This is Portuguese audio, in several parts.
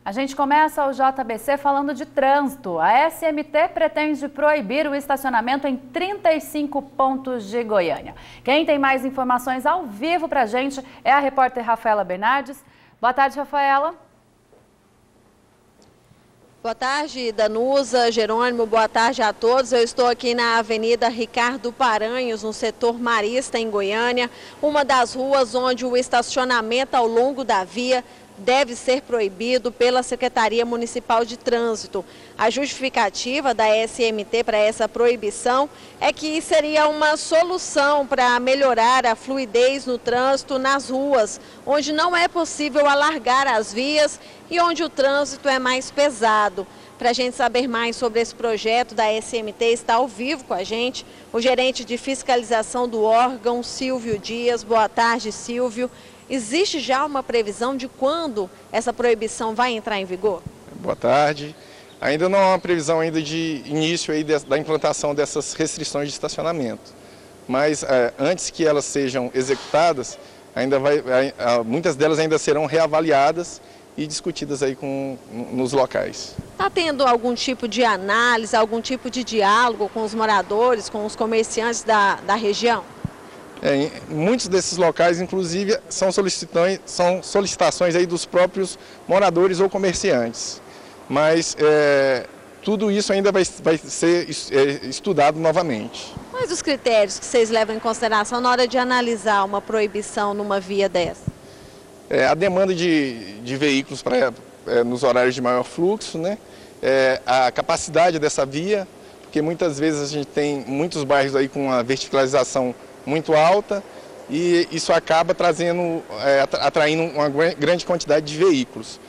A gente começa o JBC falando de trânsito. A SMT pretende proibir o estacionamento em 35 pontos de Goiânia. Quem tem mais informações ao vivo pra gente é a repórter Rafaela Bernardes. Boa tarde, Rafaela. Boa tarde, Danusa, Jerônimo, boa tarde a todos. Eu estou aqui na Avenida Ricardo Paranhos, no setor Marista, em Goiânia, uma das ruas onde o estacionamento ao longo da via deve ser proibido pela Secretaria Municipal de Trânsito. A justificativa da SMT para essa proibição é que seria uma solução para melhorar a fluidez no trânsito nas ruas, onde não é possível alargar as vias e onde o trânsito é mais pesado. Para a gente saber mais sobre esse projeto da SMT, está ao vivo com a gente o gerente de fiscalização do órgão, Silvio Dias. Boa tarde, Silvio. Existe já uma previsão de quando essa proibição vai entrar em vigor? Boa tarde. Ainda não há uma previsão ainda de início aí da implantação dessas restrições de estacionamento. Mas antes que elas sejam executadas, muitas delas ainda serão reavaliadas e discutidas aí nos locais. Está tendo algum tipo de análise, algum tipo de diálogo com os moradores, com os comerciantes da região? Muitos desses locais, inclusive, são solicitações aí dos próprios moradores ou comerciantes. Mas tudo isso ainda vai ser estudado novamente. Quais os critérios que vocês levam em consideração na hora de analisar uma proibição numa via dessa? A demanda de veículos nos horários de maior fluxo, né? A capacidade dessa via, porque muitas vezes a gente tem muitos bairros aí com uma verticalização muito alta e isso acaba atraindo uma grande quantidade de veículos.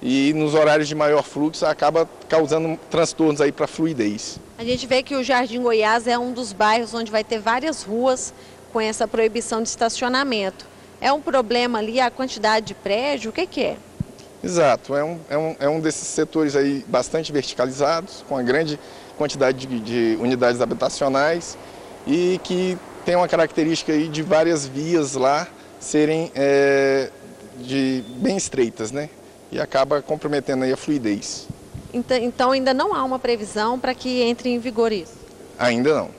E nos horários de maior fluxo acaba causando transtornos aí para a fluidez. A gente vê que o Jardim Goiás é um dos bairros onde vai ter várias ruas com essa proibição de estacionamento. É um problema ali a quantidade de prédio? O que é? Exato, é um desses setores aí bastante verticalizados, com uma grande quantidade de unidades habitacionais e que tem uma característica aí de várias vias lá serem bem estreitas, né? E acaba comprometendo aí a fluidez. Então ainda não há uma previsão para que entre em vigor isso? Ainda não.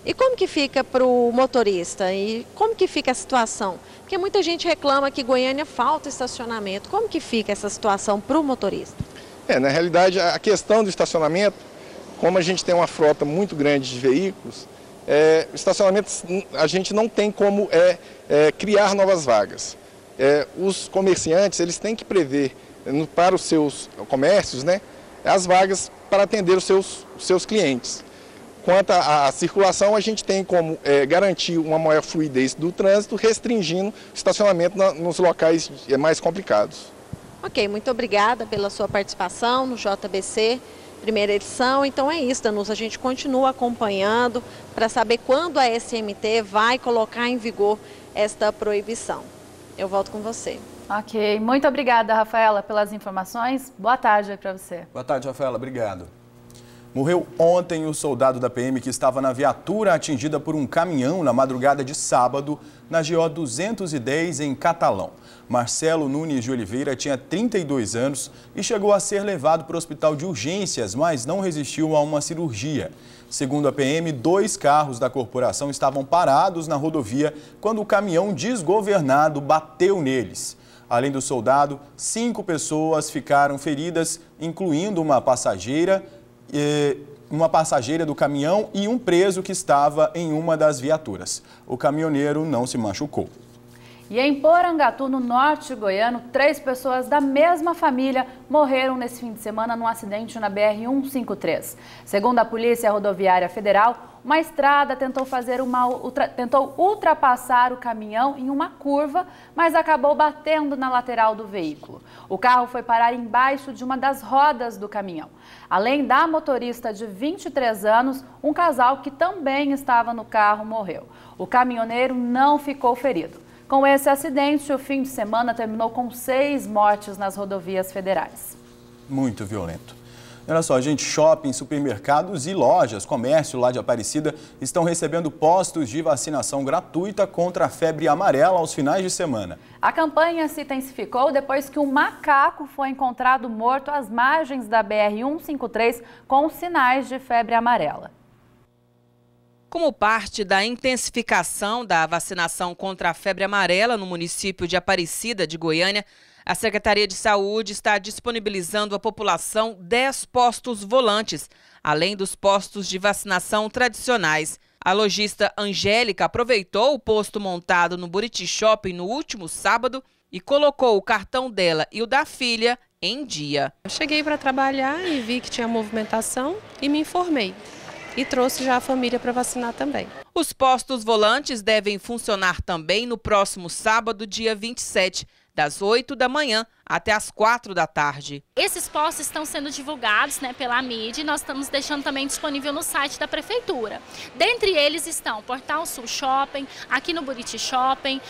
E como que fica para o motorista? E como que fica a situação? Porque muita gente reclama que Goiânia falta estacionamento. Como que fica essa situação para o motorista? Na realidade, a questão do estacionamento, como a gente tem uma frota muito grande de veículos, o estacionamento a gente não tem como criar novas vagas. Os comerciantes eles têm que prever para os seus comércios, né, as vagas para atender os seus clientes. Quanto à circulação, a gente tem como garantir uma maior fluidez do trânsito, restringindo o estacionamento nos locais mais complicados. Ok, muito obrigada pela sua participação no JBC. Primeira edição, então é isso, Danusa, a gente continua acompanhando para saber quando a SMT vai colocar em vigor esta proibição. Eu volto com você. Ok, muito obrigada, Rafaela, pelas informações. Boa tarde para você. Boa tarde, Rafaela, obrigado. Morreu ontem o soldado da PM que estava na viatura atingida por um caminhão na madrugada de sábado, na GO 210, em Catalão. Marcelo Nunes de Oliveira tinha 32 anos e chegou a ser levado para o hospital de urgências, mas não resistiu a uma cirurgia. Segundo a PM, 2 carros da corporação estavam parados na rodovia quando o caminhão desgovernado bateu neles. Além do soldado, 5 pessoas ficaram feridas, incluindo uma passageira do caminhão e um preso que estava em uma das viaturas. O caminhoneiro não se machucou. E em Porangatu, no norte goiano, 3 pessoas da mesma família morreram nesse fim de semana num acidente na BR-153. Segundo a Polícia Rodoviária Federal, uma estrada tentou ultrapassar o caminhão em uma curva, mas acabou batendo na lateral do veículo. O carro foi parar embaixo de uma das rodas do caminhão. Além da motorista de 23 anos, um casal que também estava no carro morreu. O caminhoneiro não ficou ferido. Com esse acidente, o fim de semana terminou com 6 mortes nas rodovias federais. Muito violento. Olha só, gente, shopping, supermercados e lojas, comércio lá de Aparecida estão recebendo postos de vacinação gratuita contra a febre amarela aos finais de semana. A campanha se intensificou depois que um macaco foi encontrado morto às margens da BR-153 com sinais de febre amarela. Como parte da intensificação da vacinação contra a febre amarela no município de Aparecida de Goiânia, a Secretaria de Saúde está disponibilizando à população 10 postos volantes, além dos postos de vacinação tradicionais. A lojista Angélica aproveitou o posto montado no Buriti Shopping no último sábado e colocou o cartão dela e o da filha em dia. Eu cheguei para trabalhar e vi que tinha movimentação e me informei. E trouxe já a família para vacinar também. Os postos volantes devem funcionar também no próximo sábado, dia 27, das 8 da manhã até as 4 da tarde. Esses postos estão sendo divulgados pela mídia e nós estamos deixando também disponível no site da Prefeitura. Dentre eles estão Portal Sul Shopping, aqui no Buriti Shopping,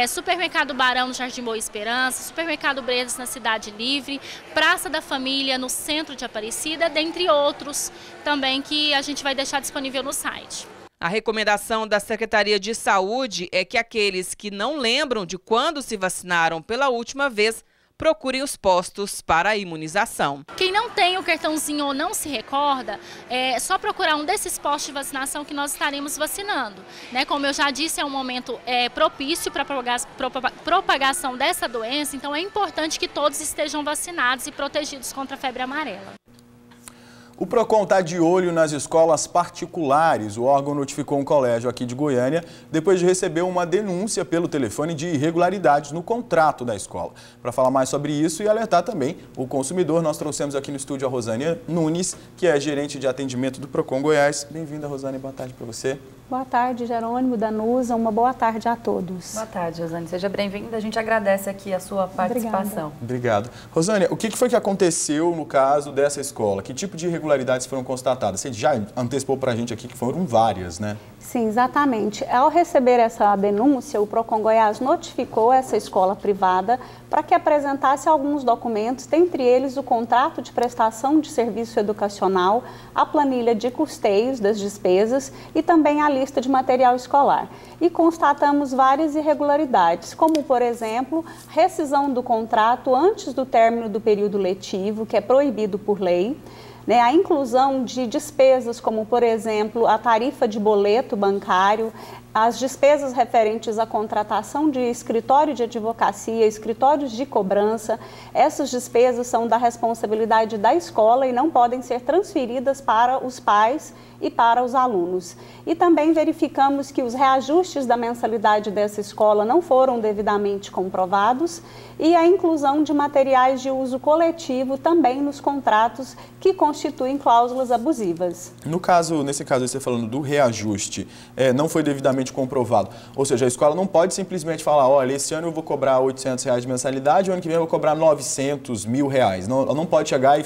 Supermercado Barão no Jardim Boa Esperança, Supermercado Bredas na Cidade Livre, Praça da Família no centro de Aparecida, dentre outros também que a gente vai deixar disponível no site. A recomendação da Secretaria de Saúde é que aqueles que não lembram de quando se vacinaram pela última vez procurem os postos para a imunização. Quem não tem o cartãozinho ou não se recorda, é só procurar um desses postos de vacinação que nós estaremos vacinando. Como eu já disse, é um momento propício para a propagação dessa doença, então é importante que todos estejam vacinados e protegidos contra a febre amarela. O PROCON está de olho nas escolas particulares. O órgão notificou um colégio aqui de Goiânia depois de receber uma denúncia pelo telefone de irregularidades no contrato da escola. Para falar mais sobre isso e alertar também o consumidor, nós trouxemos aqui no estúdio a Rosânia Nunes, que é gerente de atendimento do PROCON Goiás. Bem-vinda, Rosânia. Boa tarde para você. Boa tarde, Jerônimo, Danusa. Uma boa tarde a todos. Boa tarde, Rosânia. Seja bem-vinda. A gente agradece aqui a sua participação. Obrigado. Rosânia, o que foi que aconteceu no caso dessa escola? Que tipo de irregularidades foram constatadas? Você já antecipou para a gente aqui que foram várias, né? Sim, exatamente. Ao receber essa denúncia, o PROCON Goiás notificou essa escola privada para que apresentasse alguns documentos, dentre eles o contrato de prestação de serviço educacional, a planilha de custeios das despesas e também a lista de material escolar. E constatamos várias irregularidades, como, por exemplo, rescisão do contrato antes do término do período letivo, que é proibido por lei. A inclusão de despesas como, por exemplo, a tarifa de boleto bancário, as despesas referentes à contratação de escritório de advocacia, escritórios de cobrança. Essas despesas são da responsabilidade da escola e não podem ser transferidas para os pais e para os alunos. E também verificamos que os reajustes da mensalidade dessa escola não foram devidamente comprovados e a inclusão de materiais de uso coletivo também nos contratos que constituem cláusulas abusivas. Nesse caso, você falando do reajuste, não foi devidamente comprovado. Ou seja, a escola não pode simplesmente falar, olha, esse ano eu vou cobrar R$800 de mensalidade, o ano que vem eu vou cobrar R$900 mil. Ela não pode chegar e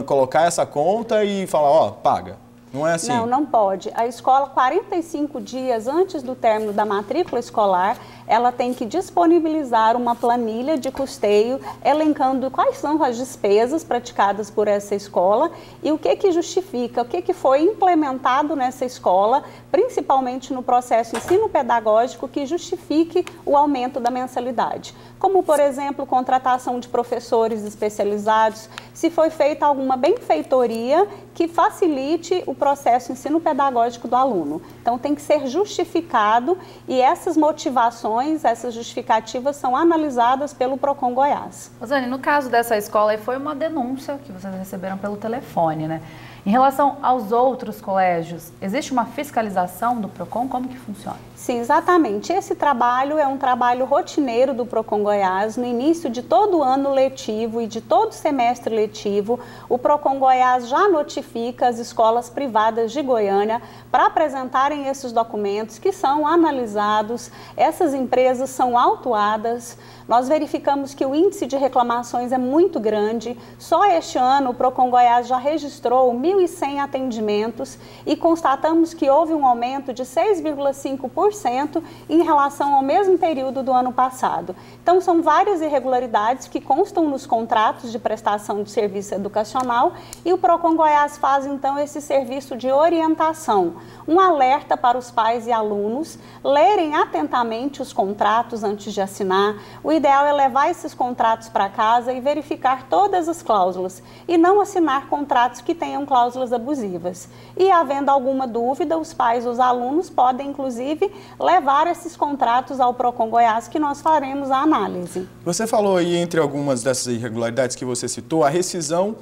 colocar essa conta e falar, paga. Não é assim? Não pode. A escola, 45 dias antes do término da matrícula escolar, ela tem que disponibilizar uma planilha de custeio, elencando quais são as despesas praticadas por essa escola e o que justifica, o que foi implementado nessa escola, principalmente no processo ensino-pedagógico, que justifique o aumento da mensalidade. Como, por exemplo, contratação de professores especializados, se foi feita alguma benfeitoria que facilite o processo ensino-pedagógico do aluno. Então, tem que ser justificado e essas motivações, essas justificativas são analisadas pelo PROCON Goiás. Rosane, no caso dessa escola, foi uma denúncia que vocês receberam pelo telefone, né? Em relação aos outros colégios, existe uma fiscalização do PROCON? Como que funciona? Sim, exatamente. Esse trabalho é um trabalho rotineiro do PROCON Goiás. No início de todo o ano letivo e de todo semestre letivo, o PROCON Goiás já notifica as escolas privadas de Goiânia para apresentarem esses documentos que são analisados. Essas empresas são autuadas. nós verificamos que o índice de reclamações é muito grande. Só este ano o Procon Goiás já registrou 1.100 atendimentos e constatamos que houve um aumento de 6,5% em relação ao mesmo período do ano passado. Então, são várias irregularidades que constam nos contratos de prestação de serviço educacional e o Procon Goiás faz, então, esse serviço de orientação, um alerta para os pais e alunos lerem atentamente os contratos antes de assinar. O ideal é levar esses contratos para casa e verificar todas as cláusulas e não assinar contratos que tenham cláusulas abusivas. E, havendo alguma dúvida, os pais e os alunos podem, inclusive, levar esses contratos ao Procon Goiás, que nós faremos a análise. Você falou aí, entre algumas dessas irregularidades que você citou, a rescisão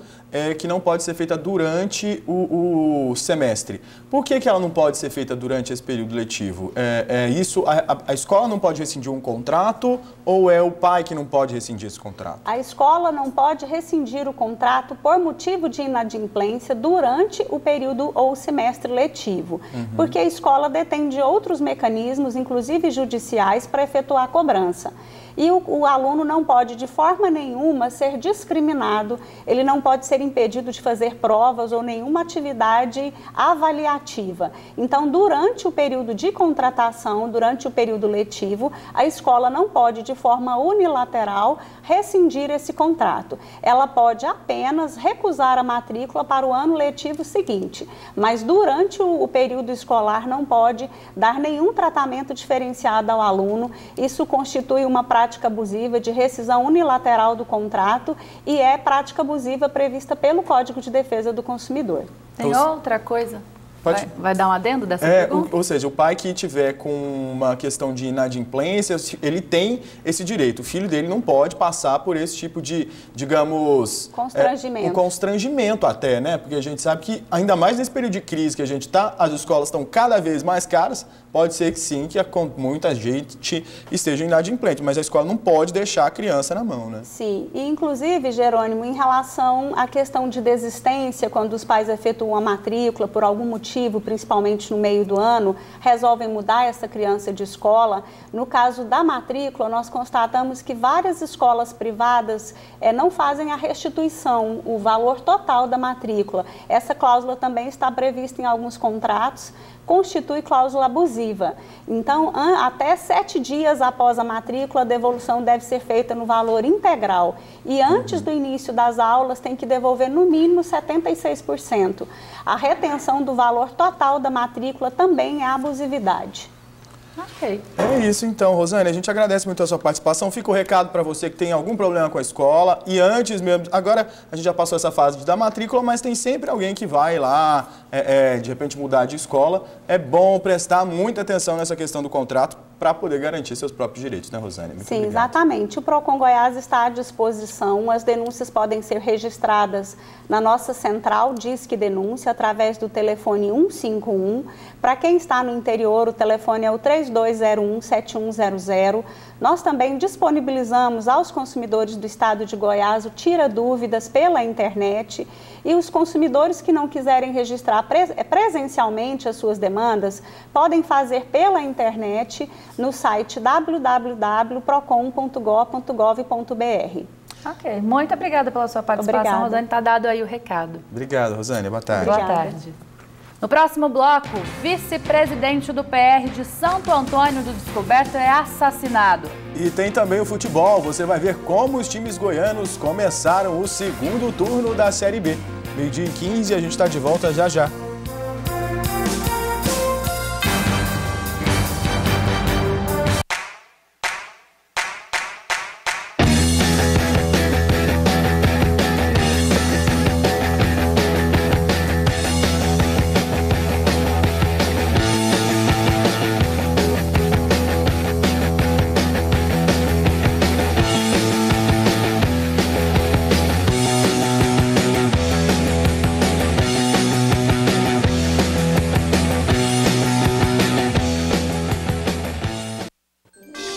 que não pode ser feita durante o semestre. Por que ela não pode ser feita durante esse período letivo? A escola não pode rescindir um contrato ou é o pai que não pode rescindir esse contrato? A escola não pode rescindir o contrato por motivo de inadimplência durante o período ou semestre letivo, porque a escola detém de outros mecanismos, inclusive judiciais, para efetuar a cobrança. E o aluno não pode, de forma nenhuma, ser discriminado, ele não pode ser impedido de fazer provas ou nenhuma atividade avaliativa. Então, durante o período de contratação, durante o período letivo, a escola não pode, de forma unilateral, rescindir esse contrato. Ela pode apenas recusar a matrícula para o ano letivo seguinte, mas durante o período escolar não pode dar nenhum tratamento diferenciado ao aluno. Isso constitui uma prática abusiva de rescisão unilateral do contrato e é prática abusiva prevista pelo Código de Defesa do Consumidor. Tem outra coisa? Vai dar um adendo dessa pergunta? Ou seja, o pai que tiver com uma questão de inadimplência, ele tem esse direito. O filho dele não pode passar por esse tipo de, digamos... Constrangimento. Constrangimento até, né? Porque a gente sabe que, ainda mais nesse período de crise que a gente está, as escolas estão cada vez mais caras, pode ser que sim, que muita gente esteja inadimplente, mas a escola não pode deixar a criança na mão, né? Sim, e inclusive, Jerônimo, em relação à questão de desistência, quando os pais efetuam a matrícula por algum motivo, principalmente no meio do ano, resolvem mudar essa criança de escola. No caso da matrícula, nós constatamos que várias escolas privadas não fazem a restituição, o valor total da matrícula. Essa cláusula também está prevista em alguns contratos, constitui cláusula abusiva. Então, até 7 dias após a matrícula, a devolução deve ser feita no valor integral. E antes do início das aulas, tem que devolver no mínimo 76%. A retenção do valor total da matrícula também é abusividade. Ok. É isso então, Rosane, a gente agradece muito a sua participação. Fica o recado para você que tem algum problema com a escola e antes mesmo, agora a gente já passou essa fase da matrícula, mas tem sempre alguém que vai lá, de repente mudar de escola. É bom prestar muita atenção nessa questão do contrato para poder garantir seus próprios direitos, né, Rosane? Muito Sim, obrigado. Exatamente. O Procon Goiás está à disposição. As denúncias podem ser registradas na nossa central Disque Denúncia, através do telefone 151. Para quem está no interior, o telefone é o 3201-7100. Nós também disponibilizamos aos consumidores do estado de Goiás o Tira Dúvidas pela internet. E os consumidores que não quiserem registrar presencialmente as suas demandas, podem fazer pela internet no site www.procon.gov.br. Ok, muito obrigada pela sua participação, Obrigada. Rosane. Está dado aí o recado. Obrigado, Rosane. Boa tarde. Boa tarde. No próximo bloco, vice-presidente do PR de Santo Antônio do Descoberto é assassinado. E tem também o futebol. Você vai ver como os times goianos começaram o segundo turno da Série B. 12h15, a gente está de volta já já.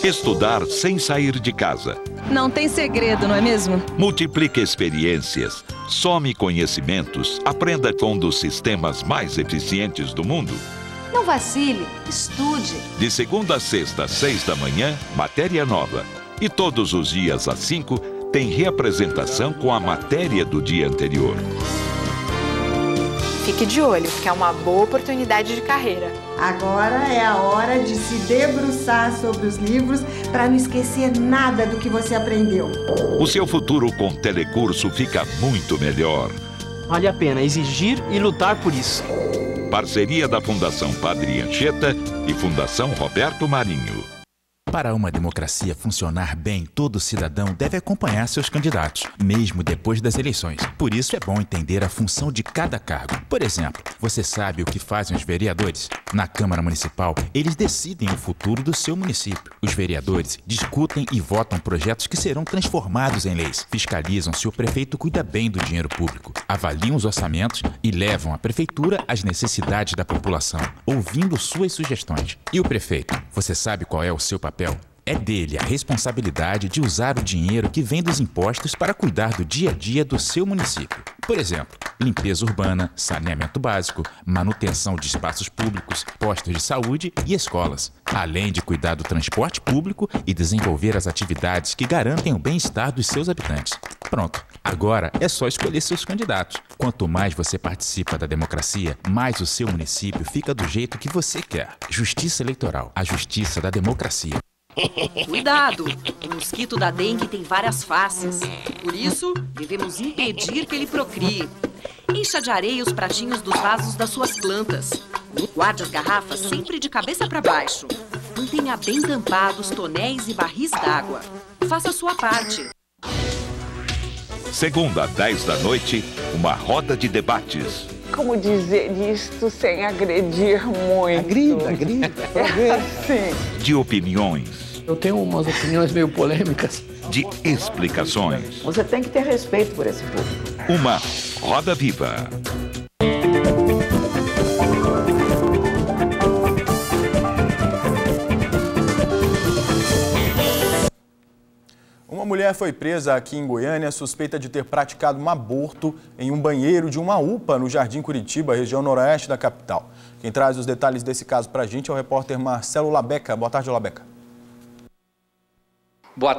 Estudar sem sair de casa. Não tem segredo, não é mesmo? Multiplique experiências, some conhecimentos, aprenda com um dos sistemas mais eficientes do mundo. Não vacile, estude. De segunda a sexta, 6 da manhã, matéria nova. E todos os dias às 5 tem reapresentação com a matéria do dia anterior. Fique de olho, que é uma boa oportunidade de carreira. Agora é a hora de se debruçar sobre os livros para não esquecer nada do que você aprendeu. O seu futuro com Telecurso fica muito melhor. Vale a pena exigir e lutar por isso. Parceria da Fundação Padre Anchieta e Fundação Roberto Marinho. Para uma democracia funcionar bem, todo cidadão deve acompanhar seus candidatos, mesmo depois das eleições. Por isso é bom entender a função de cada cargo. Por exemplo, você sabe o que fazem os vereadores? Na Câmara Municipal, eles decidem o futuro do seu município. Os vereadores discutem e votam projetos que serão transformados em leis, fiscalizam se o prefeito cuida bem do dinheiro público, avaliam os orçamentos e levam à prefeitura as necessidades da população, ouvindo suas sugestões. E o prefeito, você sabe qual é o seu papel? É dele a responsabilidade de usar o dinheiro que vem dos impostos para cuidar do dia a dia do seu município. Por exemplo, limpeza urbana, saneamento básico, manutenção de espaços públicos, postos de saúde e escolas, além de cuidar do transporte público e desenvolver as atividades que garantem o bem-estar dos seus habitantes. Pronto, agora é só escolher seus candidatos. Quanto mais você participa da democracia, mais o seu município fica do jeito que você quer. Justiça Eleitoral, a justiça da democracia. Cuidado! O mosquito da dengue tem várias faces. Por isso, devemos impedir que ele procrie. Encha de areia os pratinhos dos vasos das suas plantas. Guarde as garrafas sempre de cabeça para baixo. Mantenha bem tampados tonéis e barris d'água. Faça a sua parte. Segunda, 10 da noite, uma roda de debates. Como dizer isto sem agredir muito? Agrida. Sim. De opiniões. Eu tenho umas opiniões meio polêmicas. De explicações. Você tem que ter respeito por esse público. Uma roda viva. Uma mulher foi presa aqui em Goiânia suspeita de ter praticado um aborto em um banheiro de uma UPA no Jardim Curitiba, região noroeste da capital. Quem traz os detalhes desse caso para a gente é o repórter Marcelo Labeca. Boa tarde, Labeca. Boa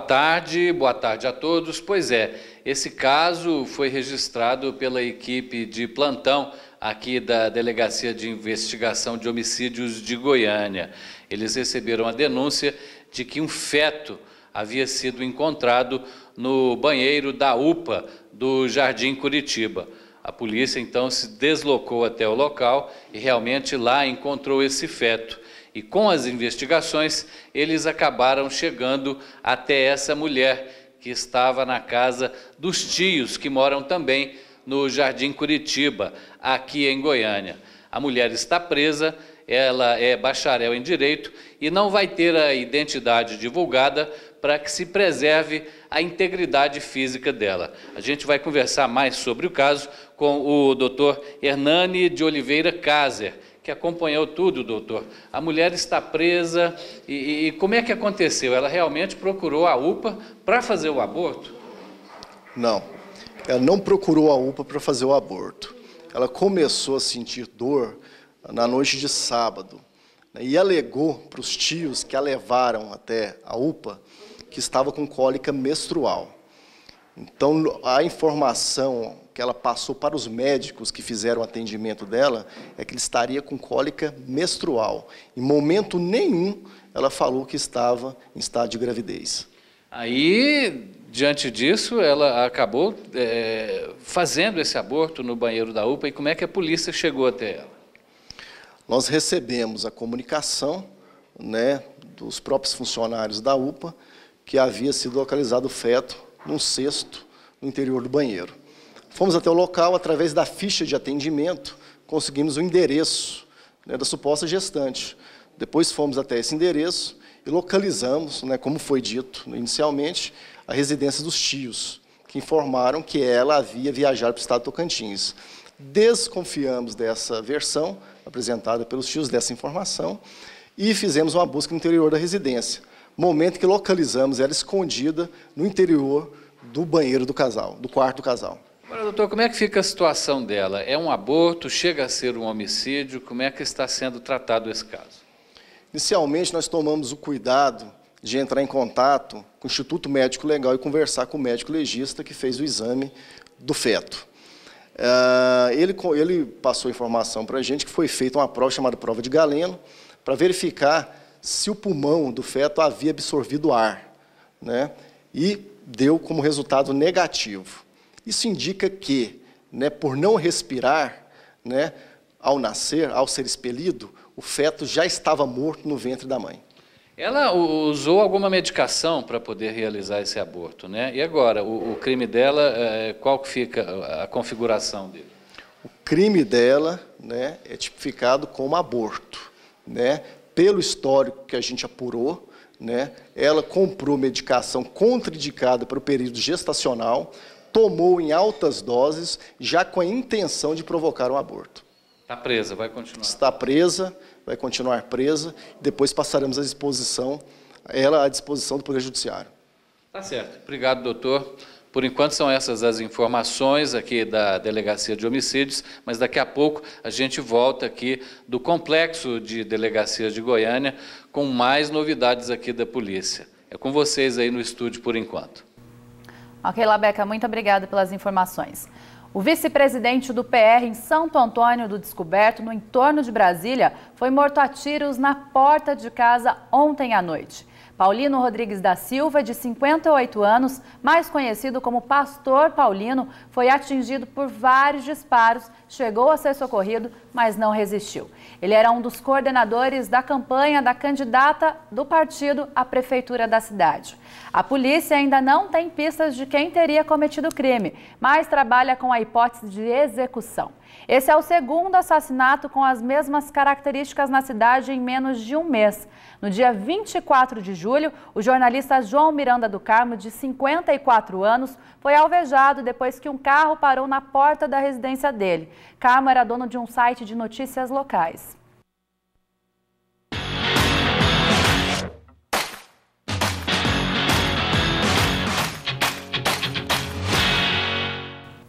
tarde a todos. Pois é, esse caso foi registrado pela equipe de plantão aqui da Delegacia de Investigação de Homicídios de Goiânia. Eles receberam a denúncia de que um feto havia sido encontrado no banheiro da UPA do Jardim Curitiba. A polícia então se deslocou até o local e realmente lá encontrou esse feto. E com as investigações, eles acabaram chegando até essa mulher que estava na casa dos tios, que moram também no Jardim Curitiba, aqui em Goiânia. A mulher está presa, ela é bacharel em Direito e não vai ter a identidade divulgada para que se preserve a integridade física dela. A gente vai conversar mais sobre o caso com o doutor Hernani de Oliveira Caser, que acompanhou tudo, doutor. A mulher está presa e como é que aconteceu? Ela realmente procurou a UPA para fazer o aborto? Não, ela não procurou a UPA para fazer o aborto. Ela começou a sentir dor na noite de sábado, né, e alegou para os tios que a levaram até a UPA que estava com cólica menstrual. Então, a informação que ela passou para os médicos que fizeram o atendimento dela é que ele estaria com cólica menstrual. Em momento nenhum, ela falou que estava em estado de gravidez. Aí, diante disso, ela acabou fazendo esse aborto no banheiro da UPA. E como é que a polícia chegou até ela? Nós recebemos a comunicação, né, dos próprios funcionários da UPA que havia sido localizado o feto num cesto no interior do banheiro. Fomos até o local, através da ficha de atendimento, conseguimos o endereço, né, da suposta gestante. Depois fomos até esse endereço e localizamos, né, como foi dito inicialmente, a residência dos tios, que informaram que ela havia viajado para o estado de Tocantins. Desconfiamos dessa versão apresentada pelos tios, dessa informação, e fizemos uma busca no interior da residência. Momento que localizamos ela escondida no interior do banheiro do casal, do quarto do casal. Agora, doutor, como é que fica a situação dela? É um aborto? Chega a ser um homicídio? Como é que está sendo tratado esse caso? Inicialmente, nós tomamos o cuidado de entrar em contato com o Instituto Médico Legal e conversar com o médico legista que fez o exame do feto. Ele passou informação para a gente que foi feita uma prova chamada prova de Galeno, para verificar se o pulmão do feto havia absorvido ar, né? E deu como resultado negativo. Isso indica que, né, por não respirar, né, ao nascer, ao ser expelido, o feto já estava morto no ventre da mãe. Ela usou alguma medicação para poder realizar esse aborto, né? E agora, o crime dela, qual que fica a configuração dele? O crime dela, né, é tipificado como aborto, né? Pelo histórico que a gente apurou, né, ela comprou medicação contraindicada para o período gestacional, tomou em altas doses, já com a intenção de provocar um aborto. Está presa, vai continuar? Está presa, vai continuar presa, depois passaremos ela à disposição do Poder Judiciário. Tá certo. Obrigado, doutor. Por enquanto são essas as informações aqui da Delegacia de Homicídios, mas daqui a pouco a gente volta aqui do Complexo de Delegacias de Goiânia com mais novidades aqui da polícia. É com vocês aí no estúdio por enquanto. Ok, Labeca, muito obrigada pelas informações. O vice-presidente do PR em Santo Antônio do Descoberto, no entorno de Brasília, foi morto a tiros na porta de casa ontem à noite. Paulino Rodrigues da Silva, de 58 anos, mais conhecido como Pastor Paulino, foi atingido por vários disparos, chegou a ser socorrido, mas não resistiu. Ele era um dos coordenadores da campanha da candidata do partido à prefeitura da cidade. A polícia ainda não tem pistas de quem teria cometido o crime, mas trabalha com a hipótese de execução. Esse é o segundo assassinato com as mesmas características na cidade em menos de um mês. No dia 24 de julho, o jornalista João Miranda do Carmo, de 54 anos, foi alvejado depois que um carro parou na porta da residência dele. Carmo era dono de um site de notícias locais.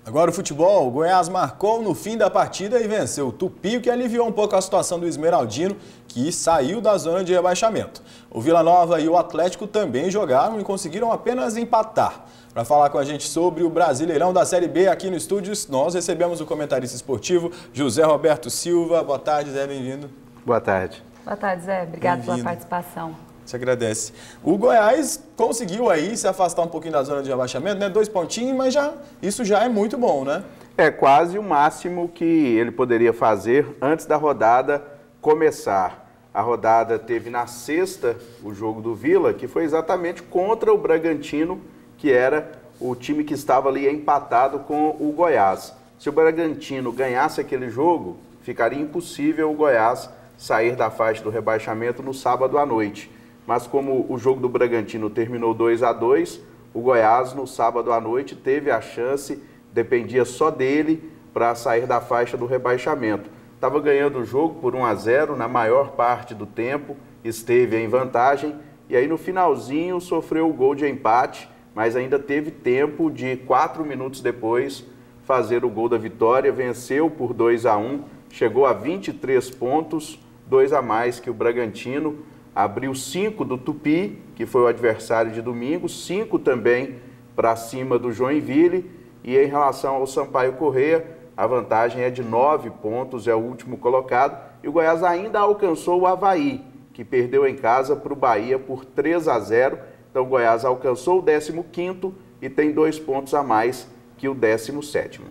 Agora o futebol, o Goiás marcou no fim da partida e venceu o Tupi, o que aliviou um pouco a situação do Esmeraldino, que saiu da zona de rebaixamento. O Vila Nova e o Atlético também jogaram e conseguiram apenas empatar. Para falar com a gente sobre o Brasileirão da Série B aqui no estúdio, nós recebemos o comentarista esportivo José Roberto Silva. Boa tarde, Zé, bem-vindo. Boa tarde. Boa tarde, Zé. Obrigado pela participação. Te agradece. O Goiás conseguiu aí se afastar um pouquinho da zona de rebaixamento, né? 2 pontinhos, mas isso já é muito bom, né? É quase o máximo que ele poderia fazer antes da rodada começar. A rodada teve na sexta o jogo do Vila, que foi exatamente contra o Bragantino, que era o time que estava ali empatado com o Goiás. Se o Bragantino ganhasse aquele jogo, ficaria impossível o Goiás sair da faixa do rebaixamento no sábado à noite. Mas como o jogo do Bragantino terminou 2-2, o Goiás no sábado à noite teve a chance, dependia só dele para sair da faixa do rebaixamento. Estava ganhando o jogo por 1-0 na maior parte do tempo, esteve em vantagem e aí no finalzinho sofreu o gol de empate, mas ainda teve tempo de 4 minutos depois fazer o gol da vitória, venceu por 2-1, chegou a 23 pontos, 2 a mais que o Bragantino. Abriu 5 do Tupi, que foi o adversário de domingo, 5 também para cima do Joinville. E em relação ao Sampaio Corrêa, a vantagem é de 9 pontos, é o último colocado. E o Goiás ainda alcançou o Avaí, que perdeu em casa para o Bahia por 3-0. Então o Goiás alcançou o 15º e tem 2 pontos a mais que o 17º.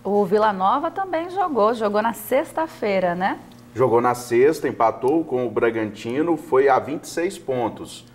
O Vila Nova também jogou na sexta-feira, né? Jogou na sexta, empatou com o Bragantino, foi a 26 pontos.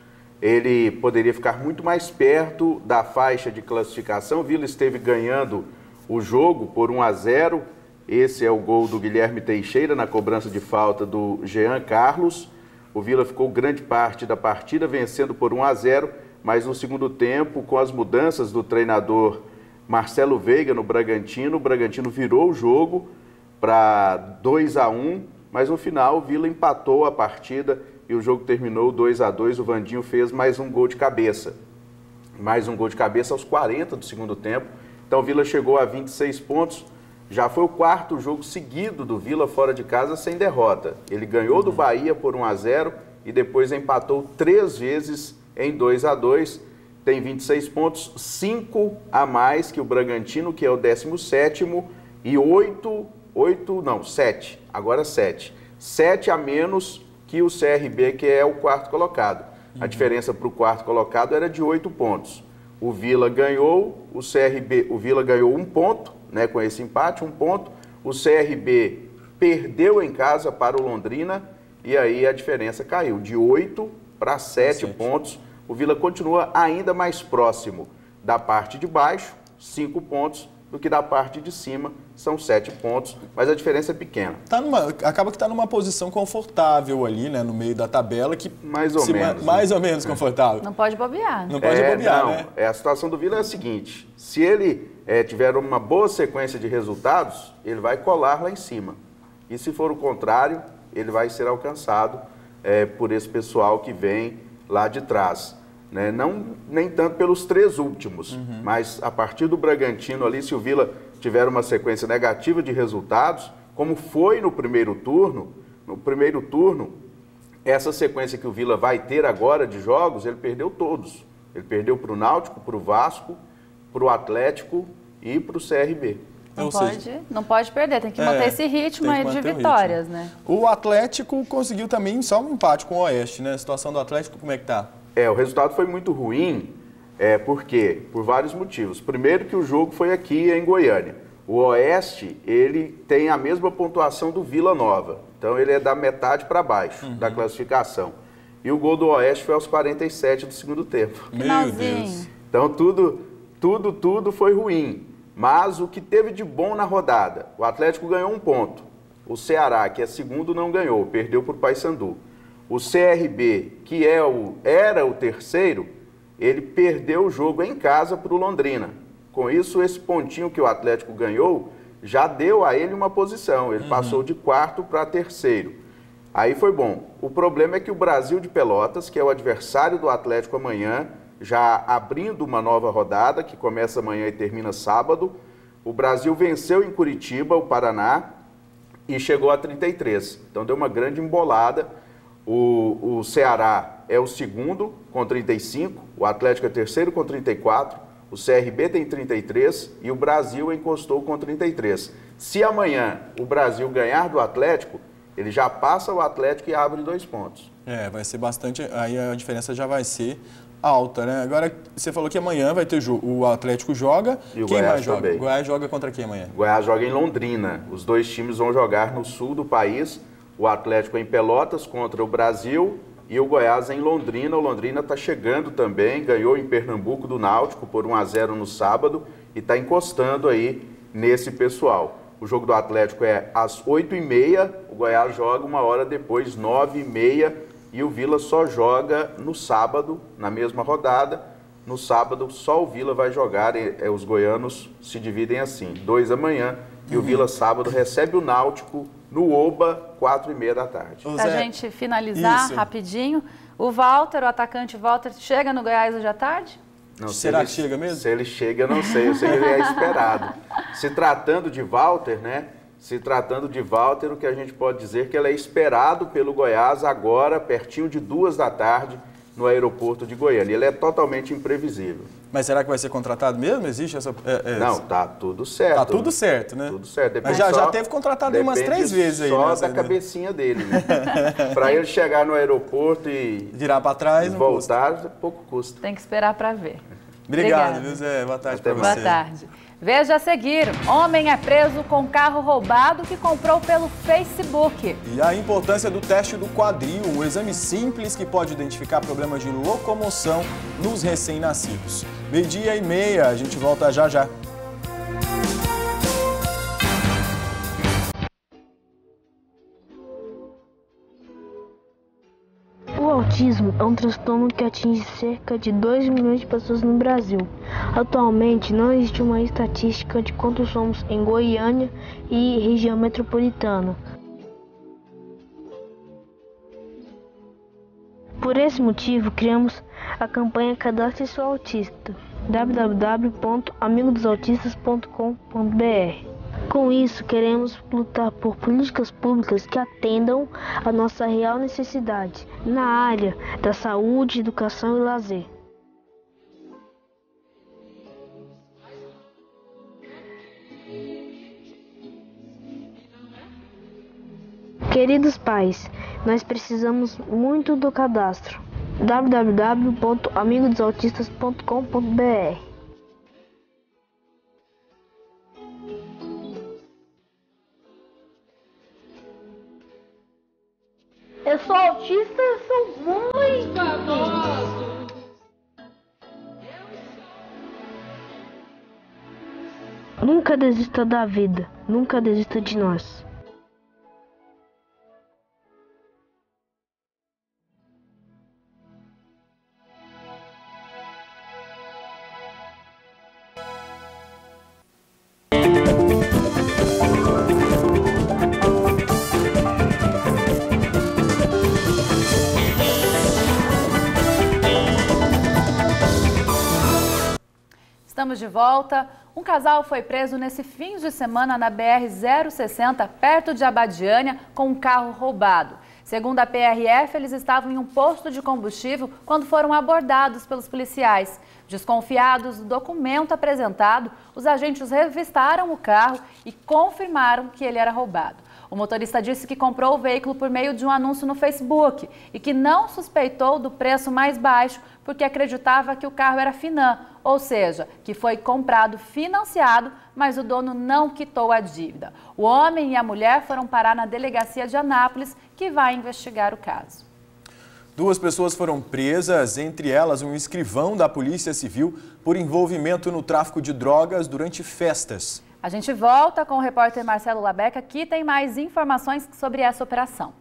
Ele poderia ficar muito mais perto da faixa de classificação. O Vila esteve ganhando o jogo por 1-0. Esse é o gol do Guilherme Teixeira na cobrança de falta do Jean Carlos. O Vila ficou grande parte da partida vencendo por 1-0, mas no segundo tempo, com as mudanças do treinador Marcelo Veiga no Bragantino, o Bragantino virou o jogo para 2-1. Mas no final o Vila empatou a partida e o jogo terminou 2-2. O Vandinho fez mais um gol de cabeça. Mais um gol de cabeça aos 40 do segundo tempo. Então o Vila chegou a 26 pontos. Já foi o 4º jogo seguido do Vila fora de casa sem derrota. Ele ganhou do Bahia por 1-0 e depois empatou 3 vezes em 2-2. Tem 26 pontos, 5 a mais que o Bragantino, que é o 17º, e 7, agora 7. 7 a menos que o CRB, que é o 4º colocado. A diferença para o 4º colocado era de 8 pontos. O Vila ganhou, o Vila ganhou 1 ponto, né, com esse empate, 1 ponto. O CRB perdeu em casa para o Londrina e aí a diferença caiu de 8 para 7 pontos. O Vila continua ainda mais próximo da parte de baixo, 5 pontos, do que da parte de cima, são 7 pontos, mas a diferença é pequena. Acaba que está numa posição confortável ali, né, no meio da tabela, que mais ou menos. Mais ou menos confortável. Não pode bobear. Não pode bobear, né? A situação do Vila é a seguinte, se ele tiver uma boa sequência de resultados, ele vai colar lá em cima. E se for o contrário, ele vai ser alcançado por esse pessoal que vem lá de trás. Né? Não, nem tanto pelos 3 últimos, mas a partir do Bragantino ali, se o Vila tiver uma sequência negativa de resultados, como foi no primeiro turno, essa sequência que o Vila vai ter agora de jogos, ele perdeu todos. Ele perdeu para o Náutico, para o Vasco, para o Atlético e para o CRB. Não pode perder, tem que manter esse ritmo aí de vitórias, né? O Atlético conseguiu também só um empate com o Oeste, né? A situação do Atlético, como é que tá? O resultado foi muito ruim, por quê? Por vários motivos. Primeiro que o jogo foi aqui em Goiânia. O Oeste, ele tem a mesma pontuação do Vila Nova. Então ele é da metade para baixo da classificação. E o gol do Oeste foi aos 47 do segundo tempo. Meu Deus! Então tudo foi ruim. Mas o que teve de bom na rodada? O Atlético ganhou 1 ponto. O Ceará, que é segundo, não ganhou, perdeu para o Paysandu. O CRB, que era o terceiro, ele perdeu o jogo em casa para o Londrina. Com isso, esse pontinho que o Atlético ganhou já deu a ele uma posição. Ele passou de 4º para 3º. Aí foi bom. O problema é que o Brasil de Pelotas, que é o adversário do Atlético amanhã, já abrindo uma nova rodada, que começa amanhã e termina sábado, o Brasil venceu em Curitiba, o Paraná, e chegou a 33. Então deu uma grande embolada. O Ceará é o segundo com 35, o Atlético é terceiro com 34, o CRB tem 33 e o Brasil encostou com 33. Se amanhã o Brasil ganhar do Atlético, ele já passa o Atlético e abre 2 pontos. Vai ser bastante, aí a diferença já vai ser alta, né? Agora, você falou que amanhã vai ter jogo, o Atlético joga, e o quem Goiás mais joga? Também. O Goiás joga contra quem amanhã? O Goiás joga em Londrina, os 2 times vão jogar no sul do país, o Atlético em Pelotas contra o Brasil e o Goiás em Londrina. O Londrina está chegando também, ganhou em Pernambuco do Náutico por 1-0 no sábado e está encostando aí nesse pessoal. O jogo do Atlético é às 8h30, o Goiás joga 1 hora depois, 9h30, e o Vila só joga no sábado, na mesma rodada. No sábado só o Vila vai jogar, os goianos se dividem assim, 2 amanhã, e o Vila sábado recebe o Náutico no Oba, 4h30 da tarde. Pra gente finalizar rapidinho, o Walter, o atacante Walter, chega no Goiás hoje à tarde? Não, Será que chega mesmo? Se ele chega, eu não sei. Eu sei que ele é esperado. Se tratando de Walter, né? Se tratando de Walter, o que a gente pode dizer é que ele é esperado pelo Goiás agora, pertinho de 2 da tarde, no aeroporto de Goiânia. Ele é totalmente imprevisível. Mas será que vai ser contratado mesmo? Existe essa... Não, tá tudo certo. Tá tudo certo, né? Tudo certo. Mas já teve contratado umas 3 vezes aí. Só da cabecinha dele, né? Para ele chegar no aeroporto e... virar para trás, e voltar, pouco custa. Tem que esperar para ver. Obrigado, viu, Zé? Boa tarde para você. Boa tarde. Veja a seguir, homem é preso com carro roubado que comprou pelo Facebook. E a importância do teste do quadril, um exame simples que pode identificar problemas de locomoção nos recém-nascidos. 12h30, a gente volta já já. O autismo é um transtorno que atinge cerca de 2 milhões de pessoas no Brasil. Atualmente, não existe uma estatística de quantos somos em Goiânia e região metropolitana. Por esse motivo, criamos a campanha Cadastre-se Autista, www.amigodosautistas.com.br. Com isso, queremos lutar por políticas públicas que atendam à nossa real necessidade na área da saúde, educação e lazer. Queridos pais, nós precisamos muito do cadastro. www.amigodosautistas.com.br. Eu sou autista, eu sou muito famoso. Nunca desista da vida, nunca desista de nós. Estamos de volta. Um casal foi preso nesse fim de semana na BR-060, perto de Abadiânia, com um carro roubado. Segundo a PRF, eles estavam em um posto de combustível quando foram abordados pelos policiais. Desconfiados do documento apresentado, os agentes revistaram o carro e confirmaram que ele era roubado. O motorista disse que comprou o veículo por meio de um anúncio no Facebook e que não suspeitou do preço mais baixo porque acreditava que o carro era Finan, ou seja, que foi comprado financiado, mas o dono não quitou a dívida. O homem e a mulher foram parar na delegacia de Anápolis, que vai investigar o caso. 2 pessoas foram presas, entre elas um escrivão da Polícia Civil, por envolvimento no tráfico de drogas durante festas. A gente volta com o repórter Marcelo Labeca, que tem mais informações sobre essa operação.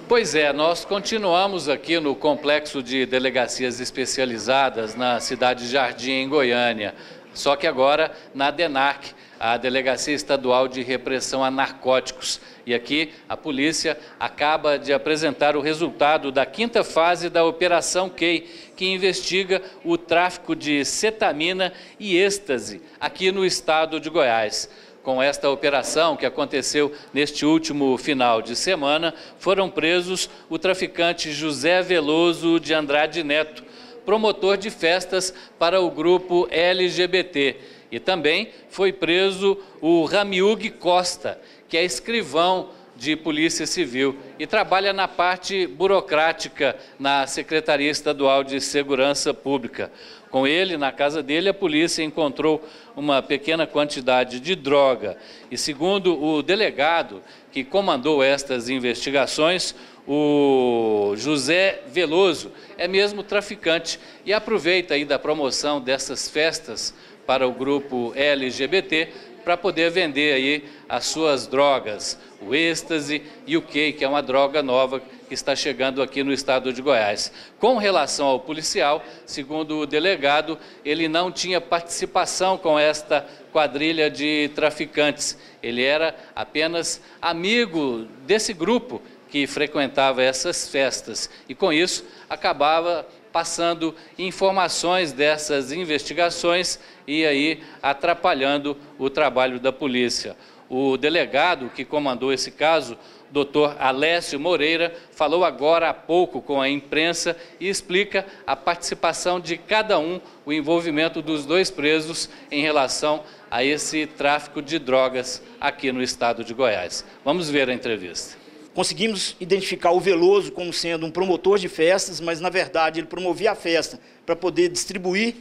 Pois é, nós continuamos aqui no complexo de delegacias especializadas na cidade de Jardim, em Goiânia. Só que agora na DENARC, a Delegacia Estadual de Repressão a Narcóticos. E aqui a polícia acaba de apresentar o resultado da 5ª fase da Operação Key, que investiga o tráfico de cetamina e êxtase aqui no estado de Goiás. Com esta operação, que aconteceu neste último final de semana, foram presos o traficante José Veloso de Andrade Neto, promotor de festas para o grupo LGBT. E também foi preso o Ramiug Costa, que é escrivão de Polícia Civil e trabalha na parte burocrática na Secretaria Estadual de Segurança Pública. Com ele, na casa dele, a polícia encontrou uma pequena quantidade de droga. E segundo o delegado que comandou estas investigações, o José Veloso é mesmo traficante e aproveita aí da promoção dessas festas para o grupo LGBT para poder vender aí as suas drogas, o êxtase e o Key, que é uma droga nova que está chegando aqui no estado de Goiás. Com relação ao policial, segundo o delegado, ele não tinha participação com esta quadrilha de traficantes. Ele era apenas amigo desse grupo que frequentava essas festas e com isso acabava passando informações dessas investigações e aí atrapalhando o trabalho da polícia. O delegado que comandou esse caso, Dr. Alessio Moreira, falou agora há pouco com a imprensa e explica a participação de cada um, o envolvimento dos 2 presos em relação a esse tráfico de drogas aqui no estado de Goiás. Vamos ver a entrevista. Conseguimos identificar o Veloso como sendo um promotor de festas, mas, na verdade, ele promovia a festa para poder distribuir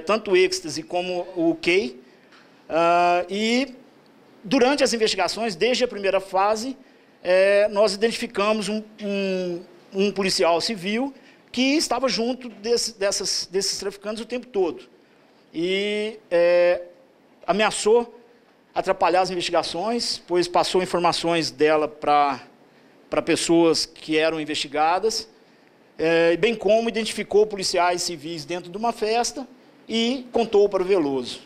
tanto o êxtase como o Key. E, durante as investigações, desde a primeira fase, nós identificamos um policial civil que estava junto desses traficantes o tempo todo. E ameaçou atrapalhar as investigações, pois passou informações dela para pessoas que eram investigadas, bem como identificou policiais civis dentro de uma festa e contou para o Veloso.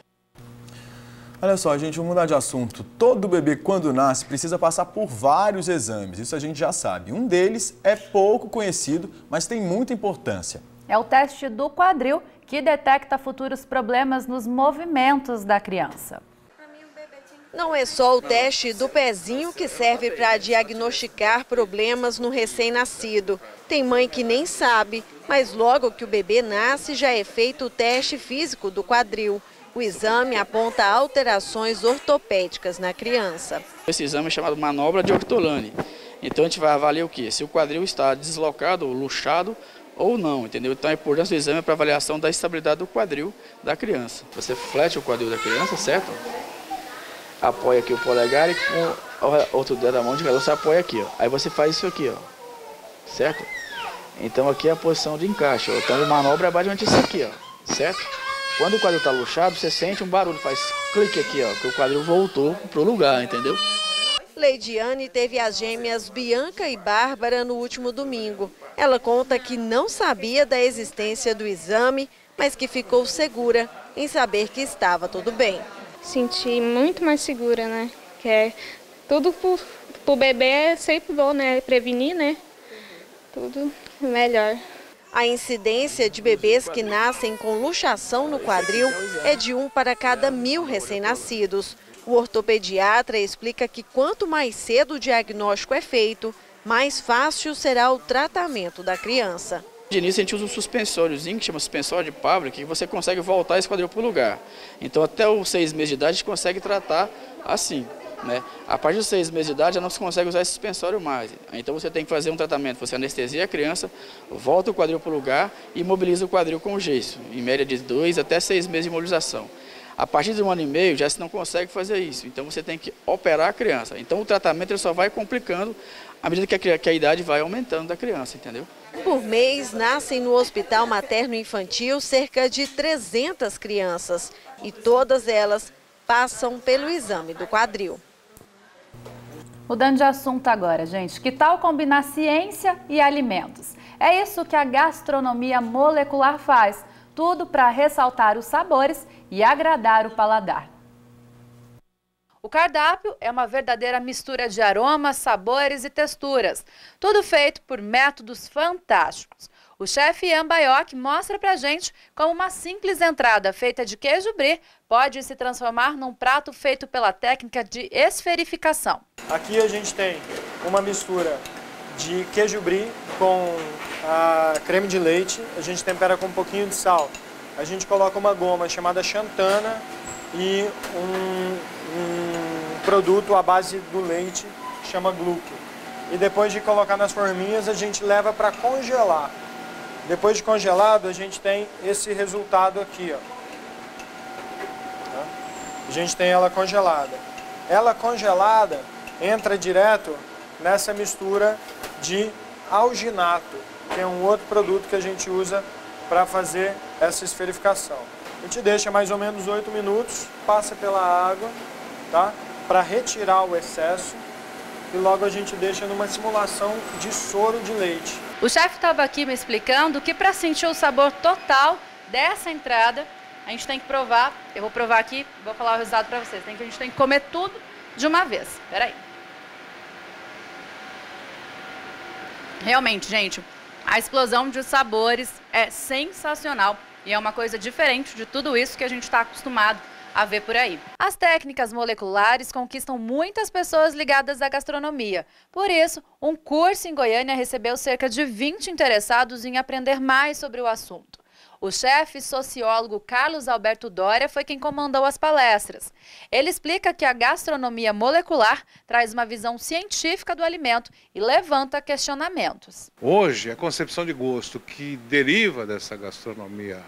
Olha só, gente, vamos mudar de assunto. Todo bebê, quando nasce, precisa passar por vários exames, isso a gente já sabe. Um deles é pouco conhecido, mas tem muita importância. É o teste do quadril, que detecta futuros problemas nos movimentos da criança. Não é só o teste do pezinho que serve para diagnosticar problemas no recém-nascido. Tem mãe que nem sabe, mas logo que o bebê nasce já é feito o teste físico do quadril. O exame aponta alterações ortopédicas na criança. Esse exame é chamado manobra de Ortolani. Então a gente vai avaliar o quê? Se o quadril está deslocado ou luxado ou não, entendeu? Então a importância do exame é para avaliação da estabilidade do quadril da criança. Você flete o quadril da criança, certo? Apoia aqui o polegar e com o outro dedo da mão de cada você apoia aqui, ó. Aí você faz isso aqui, ó. Certo? Então aqui é a posição de encaixe, ó. Então a manobra é basicamente isso aqui, ó. Certo? Quando o quadril está luxado, você sente um barulho, faz clique aqui, ó, que o quadril voltou pro lugar, entendeu? Leidiane teve as gêmeas Bianca e Bárbara no último domingo. Ela conta que não sabia da existência do exame, mas que ficou segura em saber que estava tudo bem. Senti muito mais segura, né? Que é tudo pro bebê é sempre bom, né? Prevenir, né? Tudo melhor. A incidência de bebês que nascem com luxação no quadril é de 1 para cada 1000 recém-nascidos. O ortopediatra explica que quanto mais cedo o diagnóstico é feito, mais fácil será o tratamento da criança. De início a gente usa um suspensóriozinho, que chama suspensório de Pavlik, que você consegue voltar esse quadril para o lugar. Então até os 6 meses de idade a gente consegue tratar assim, né? A partir dos 6 meses de idade já não se consegue usar esse suspensório mais. Então você tem que fazer um tratamento, você anestesia a criança, volta o quadril para o lugar e imobiliza o quadril com gesso, em média de 2 até 6 meses de imobilização. A partir de 1 ano e meio já se não consegue fazer isso, então você tem que operar a criança. Então o tratamento ele só vai complicando à medida que a idade vai aumentando da criança, entendeu? Por mês, nascem no Hospital Materno-Infantil cerca de 300 crianças e todas elas passam pelo exame do quadril. Mudando de assunto agora, gente, que tal combinar ciência e alimentos? É isso que a gastronomia molecular faz, tudo para ressaltar os sabores e agradar o paladar. O cardápio é uma verdadeira mistura de aromas, sabores e texturas, tudo feito por métodos fantásticos. O chefe Ian Baioc mostra pra gente como uma simples entrada feita de queijo brie pode se transformar num prato feito pela técnica de esferificação. Aqui a gente tem uma mistura de queijo brie com creme de leite, a gente tempera com um pouquinho de sal. A gente coloca uma goma chamada xantana e um produto à base do leite que chama glúten. E depois de colocar nas forminhas, a gente leva para congelar. Depois de congelado, a gente tem esse resultado aqui, ó. A gente tem ela congelada. Ela congelada entra direto nessa mistura de alginato, que é um outro produto que a gente usa para fazer essa esferificação. A gente deixa mais ou menos 8 minutos, passa pela água, tá? Para retirar o excesso e logo a gente deixa numa simulação de soro de leite. O chefe estava aqui me explicando que para sentir o sabor total dessa entrada, a gente tem que provar, eu vou provar aqui, vou falar o resultado para vocês, a gente tem que comer tudo de uma vez. Espera aí. Realmente, gente, a explosão de sabores é sensacional e é uma coisa diferente de tudo isso que a gente está acostumado a ver por aí. As técnicas moleculares conquistam muitas pessoas ligadas à gastronomia. Por isso, um curso em Goiânia recebeu cerca de 20 interessados em aprender mais sobre o assunto. O chefe sociólogo Carlos Alberto Doria foi quem comandou as palestras. Ele explica que a gastronomia molecular traz uma visão científica do alimento e levanta questionamentos. Hoje, a concepção de gosto que deriva dessa gastronomia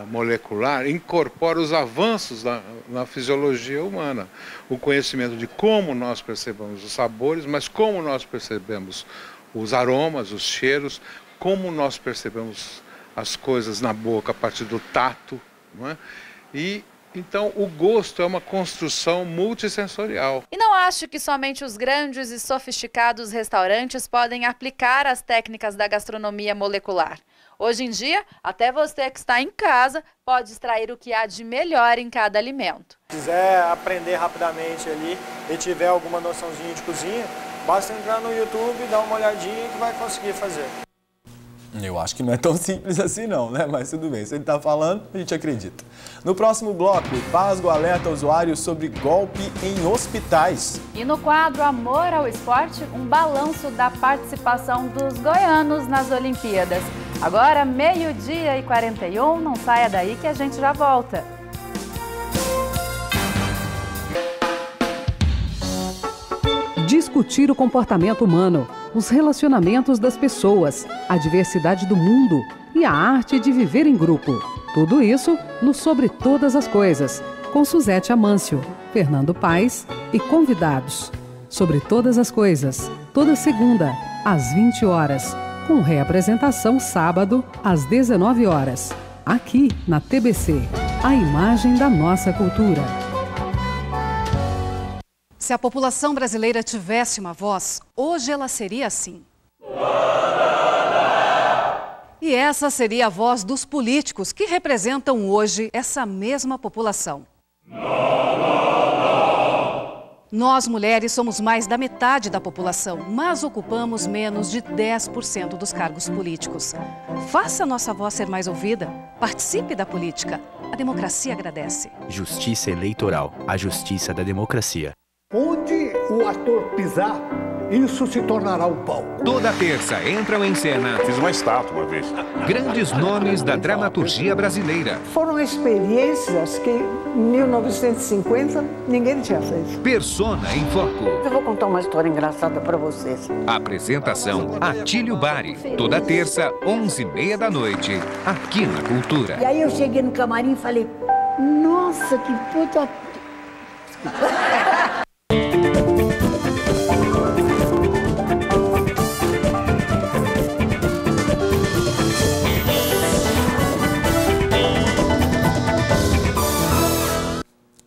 molecular incorpora os avanços na fisiologia humana, o conhecimento de como nós percebemos os sabores, mas como nós percebemos os aromas, os cheiros, como nós percebemos as coisas na boca a partir do tato, não é? E então o gosto é uma construção multissensorial. E não acho que somente os grandes e sofisticados restaurantes podem aplicar as técnicas da gastronomia molecular. Hoje em dia, até você que está em casa pode extrair o que há de melhor em cada alimento. Se quiser aprender rapidamente ali e tiver alguma noçãozinha de cozinha, basta entrar no YouTube e dar uma olhadinha que vai conseguir fazer. Eu acho que não é tão simples assim não, né? Mas tudo bem, se ele está falando, a gente acredita. No próximo bloco, IPASGO alerta usuários sobre golpe em hospitais. E no quadro Amor ao Esporte, um balanço da participação dos goianos nas Olimpíadas. Agora, 12h41, não saia daí que a gente já volta. Discutir o comportamento humano, os relacionamentos das pessoas, a diversidade do mundo e a arte de viver em grupo. Tudo isso no Sobre Todas as Coisas, com Suzete Amâncio, Fernando Paes e convidados. Sobre Todas as Coisas, toda segunda, às 20 horas, com reapresentação sábado, às 19 horas. Aqui na TBC, a imagem da nossa cultura. Se a população brasileira tivesse uma voz, hoje ela seria assim. E essa seria a voz dos políticos que representam hoje essa mesma população. Nós, mulheres, somos mais da metade da população, mas ocupamos menos de 10% dos cargos políticos. Faça a nossa voz ser mais ouvida. Participe da política. A democracia agradece. Justiça eleitoral. A justiça da democracia. Onde o ator pisar, isso se tornará um palco. Toda terça entram em cena. Fiz uma estátua uma vez. Grandes nomes da dramaturgia brasileira. Foram experiências que em 1950 ninguém tinha feito. Persona em Foco. Eu vou contar uma história engraçada para vocês. Apresentação Atílio Bari. Toda terça, 11h30 da noite, aqui na Cultura. E aí eu cheguei no camarim e falei, nossa, que puta...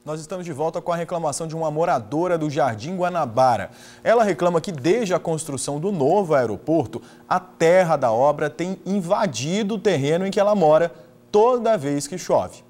Nós estamos de volta com a reclamação de uma moradora do Jardim Guanabara. Ela reclama que desde a construção do novo aeroporto, a terra da obra tem invadido o terreno em que ela mora toda vez que chove.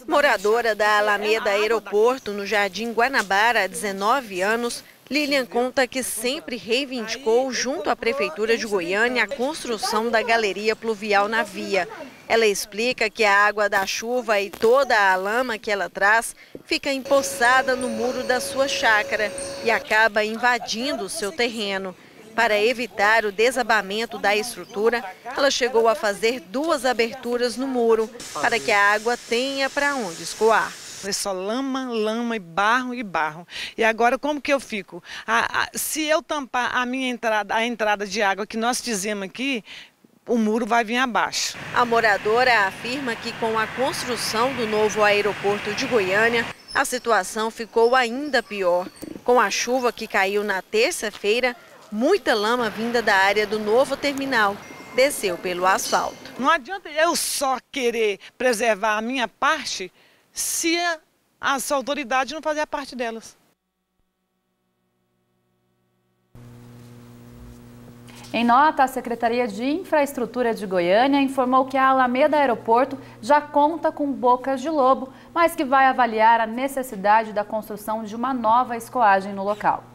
Moradora da Alameda Aeroporto, no Jardim Guanabara, há 19 anos, Lilian conta que sempre reivindicou, junto à Prefeitura de Goiânia, a construção da galeria pluvial na via. Ela explica que a água da chuva e toda a lama que ela traz fica empoçada no muro da sua chácara e acaba invadindo o seu terreno. Para evitar o desabamento da estrutura, ela chegou a fazer 2 aberturas no muro para que a água tenha para onde escoar. Foi só lama, lama e barro e barro. E agora como que eu fico? Se eu tampar a minha entrada, a entrada de água que nós fizemos aqui, o muro vai vir abaixo. A moradora afirma que com a construção do novo aeroporto de Goiânia, a situação ficou ainda pior. Com a chuva que caiu na terça-feira, muita lama vinda da área do novo terminal desceu pelo asfalto. Não adianta eu só querer preservar a minha parte se as autoridades não fazerem a parte delas. Em nota, a Secretaria de Infraestrutura de Goiânia informou que a Alameda Aeroporto já conta com bocas de lobo, mas que vai avaliar a necessidade da construção de uma nova escoagem no local.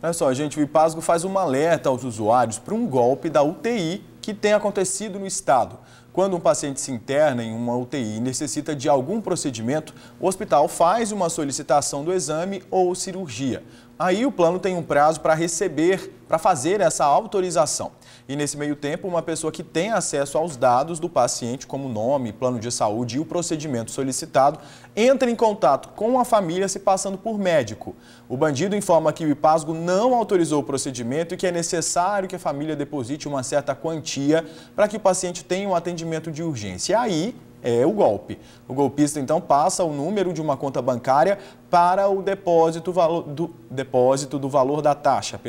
Olha só, gente, o IPASGO faz um alerta aos usuários para um golpe da UTI que tem acontecido no estado. Quando um paciente se interna em uma UTI e necessita de algum procedimento, o hospital faz uma solicitação do exame ou cirurgia. Aí o plano tem um prazo para fazer essa autorização. E nesse meio tempo, uma pessoa que tem acesso aos dados do paciente, como nome, plano de saúde e o procedimento solicitado, entra em contato com a família se passando por médico. O bandido informa que o IPASGO não autorizou o procedimento e que é necessário que a família deposite uma certa quantia para que o paciente tenha um atendimento de urgência. E aí é o golpe. O golpista, então, passa o número de uma conta bancária para o depósito do valor da taxa.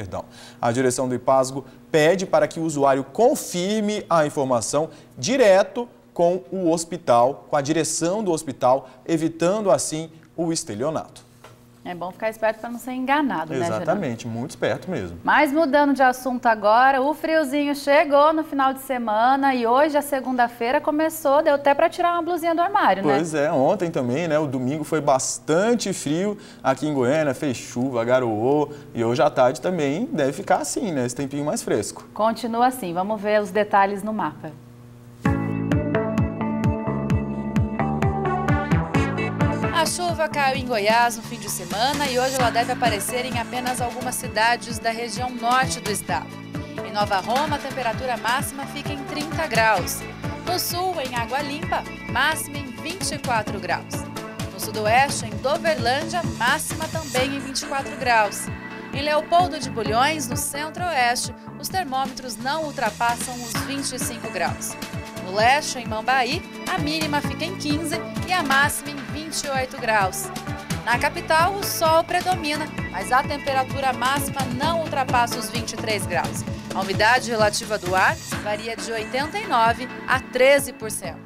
A direção do IPASGO pede para que o usuário confirme a informação direto com o hospital, com a direção do hospital, evitando assim o estelionato. É bom ficar esperto para não ser enganado, né, Geraldo? Exatamente, muito esperto mesmo. Mas mudando de assunto agora, o friozinho chegou no final de semana e hoje, a segunda-feira, começou, deu até para tirar uma blusinha do armário, né? Pois é, ontem também, né, o domingo foi bastante frio aqui em Goiânia, fez chuva, garoou e hoje à tarde também deve ficar assim, né, esse tempinho mais fresco. Continua assim, vamos ver os detalhes no mapa. A chuva caiu em Goiás no fim de semana e hoje ela deve aparecer em apenas algumas cidades da região norte do estado. Em Nova Roma, a temperatura máxima fica em 30 graus. No sul, em Água Limpa, máxima em 24 graus. No sudoeste, em Doverlândia, máxima também em 24 graus. Em Leopoldo de Bulhões, no centro-oeste, os termômetros não ultrapassam os 25 graus. No leste, em Mambaí, a mínima fica em 15 e a máxima em 28 graus. Na capital, o sol predomina, mas a temperatura máxima não ultrapassa os 23 graus. A umidade relativa do ar varia de 89% a 13%.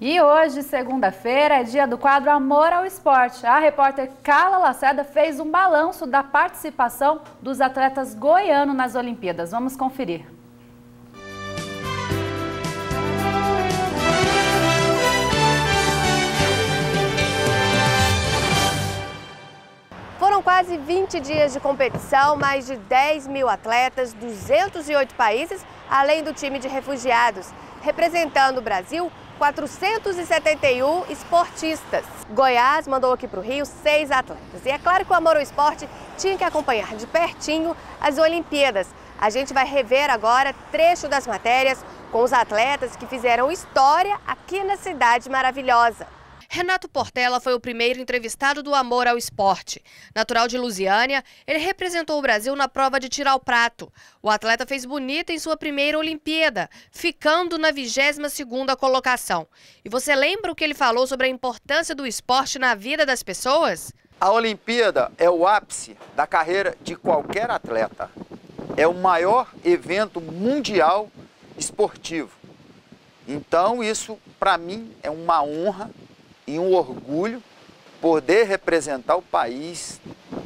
E hoje, segunda-feira, é dia do quadro Amor ao Esporte. A repórter Carla Lacerda fez um balanço da participação dos atletas goianos nas Olimpíadas. Vamos conferir. Foram quase 20 dias de competição, mais de 10 mil atletas, 208 países, além do time de refugiados. Representando o Brasil, 471 esportistas. Goiás mandou aqui para o Rio 6 atletas. E é claro que o Amor ao Esporte tinha que acompanhar de pertinho as Olimpíadas. A gente vai rever agora trecho das matérias com os atletas que fizeram história aqui na cidade maravilhosa. Renato Portela foi o primeiro entrevistado do Amor ao Esporte. Natural de Lusiânia, ele representou o Brasil na prova de tiro ao prato. O atleta fez bonito em sua primeira Olimpíada, ficando na 22ª colocação. E você lembra o que ele falou sobre a importância do esporte na vida das pessoas? A Olimpíada é o ápice da carreira de qualquer atleta. É o maior evento mundial esportivo. Então isso, para mim, é uma honra e um orgulho poder representar o país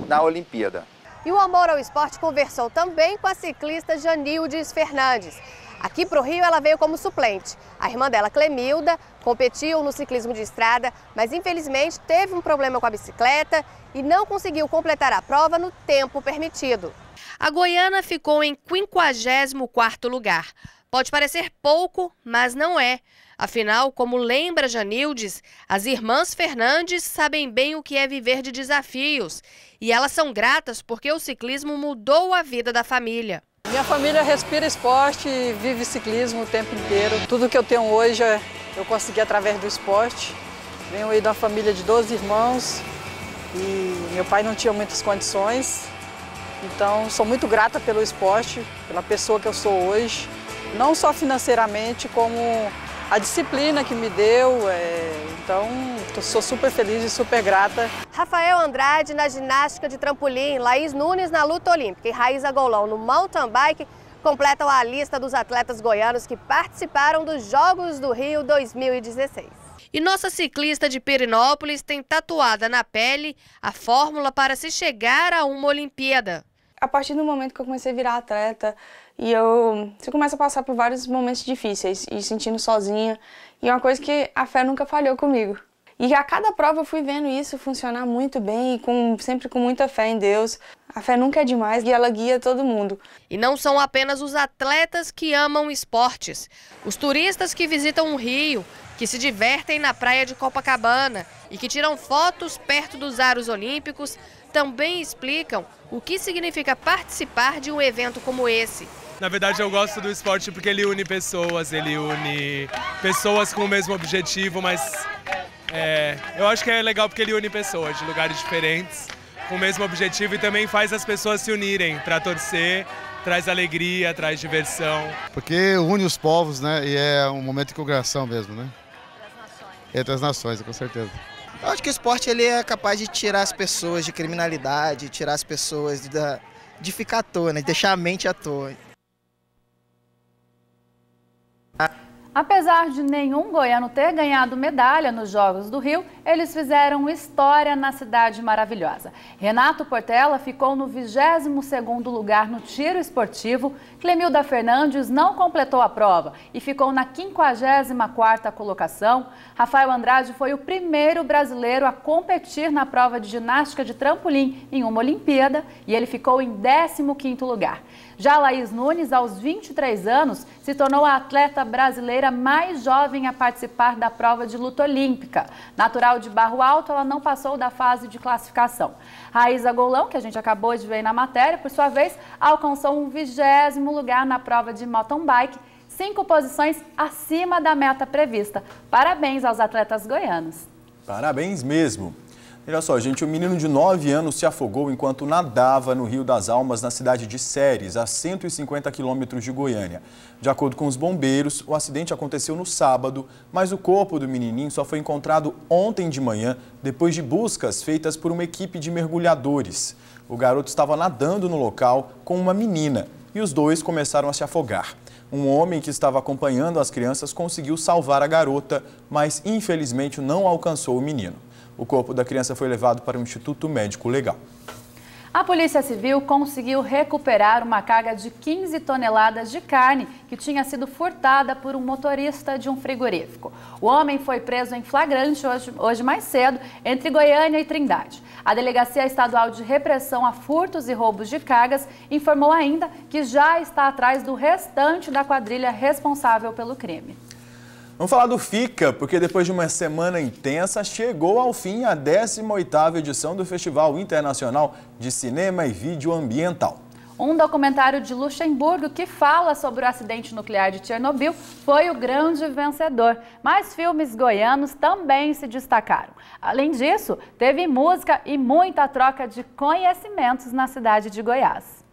na Olimpíada. E o Amor ao Esporte conversou também com a ciclista Janildes Fernandes. Aqui para o Rio ela veio como suplente. A irmã dela, Clemilda, competiu no ciclismo de estrada, mas infelizmente teve um problema com a bicicleta e não conseguiu completar a prova no tempo permitido. A goiana ficou em 54º lugar. Pode parecer pouco, mas não é. Afinal, como lembra Janildes, as irmãs Fernandes sabem bem o que é viver de desafios. E elas são gratas porque o ciclismo mudou a vida da família. Minha família respira esporte e vive ciclismo o tempo inteiro. Tudo que eu tenho hoje eu consegui através do esporte. Venho aí de uma família de 12 irmãos e meu pai não tinha muitas condições. Então, sou muito grata pelo esporte, pela pessoa que eu sou hoje. Não só financeiramente, como a disciplina que me deu, então sou super feliz e super grata. Rafael Andrade na ginástica de trampolim, Laís Nunes na luta olímpica e Raíza Golão no mountain bike completam a lista dos atletas goianos que participaram dos Jogos do Rio 2016. E nossa ciclista de Perinópolis tem tatuada na pele a fórmula para se chegar a uma Olimpíada. A partir do momento que eu comecei a virar atleta, você começa a passar por vários momentos difíceis e sentindo sozinha. E é uma coisa que a fé nunca falhou comigo. E a cada prova eu fui vendo isso funcionar muito bem e sempre com muita fé em Deus. A fé nunca é demais e ela guia todo mundo. E não são apenas os atletas que amam esportes. Os turistas que visitam o Rio, que se divertem na praia de Copacabana e que tiram fotos perto dos aros olímpicos, também explicam o que significa participar de um evento como esse. Na verdade, eu gosto do esporte porque ele une pessoas com o mesmo objetivo, mas eu acho que é legal porque ele une pessoas de lugares diferentes com o mesmo objetivo e também faz as pessoas se unirem para torcer, traz alegria, traz diversão. Porque une os povos, né? E é um momento de comemoração mesmo, né? Entre as nações, com certeza. Eu acho que o esporte ele é capaz de tirar as pessoas de criminalidade, tirar as pessoas de ficar à toa, né? De deixar a mente à toa. Apesar de nenhum goiano ter ganhado medalha nos Jogos do Rio, eles fizeram história na cidade maravilhosa. Renato Portela ficou no 22º lugar no tiro esportivo, Clemilda Fernandes não completou a prova e ficou na 54ª colocação. Rafael Andrade foi o primeiro brasileiro a competir na prova de ginástica de trampolim em uma Olimpíada e ele ficou em 15º lugar. Já Laís Nunes, aos 23 anos, se tornou a atleta brasileira mais jovem a participar da prova de luta olímpica. Natural de Barro Alto, ela não passou da fase de classificação. Raíza Golão, que a gente acabou de ver na matéria, por sua vez, alcançou um 20º lugar na prova de mountain bike, 5 posições acima da meta prevista. Parabéns aos atletas goianos. Parabéns mesmo. Olha só, gente, um menino de 9 anos se afogou enquanto nadava no Rio das Almas, na cidade de Séries, a 150 quilômetros de Goiânia. De acordo com os bombeiros, o acidente aconteceu no sábado, mas o corpo do menininho só foi encontrado ontem de manhã, depois de buscas feitas por uma equipe de mergulhadores. O garoto estava nadando no local com uma menina e os dois começaram a se afogar. Um homem que estava acompanhando as crianças conseguiu salvar a garota, mas infelizmente não alcançou o menino. O corpo da criança foi levado para o Instituto Médico Legal. A Polícia Civil conseguiu recuperar uma carga de 15 toneladas de carne que tinha sido furtada por um motorista de um frigorífico. O homem foi preso em flagrante hoje mais cedo, entre Goiânia e Trindade. A Delegacia Estadual de Repressão a Furtos e Roubos de Cargas informou ainda que já está atrás do restante da quadrilha responsável pelo crime. Vamos falar do FICA, porque depois de uma semana intensa, chegou ao fim a 18ª edição do Festival Internacional de Cinema e Vídeo Ambiental. Um documentário de Luxemburgo que fala sobre o acidente nuclear de Chernobyl foi o grande vencedor, mas filmes goianos também se destacaram. Além disso, teve música e muita troca de conhecimentos na cidade de Goiás.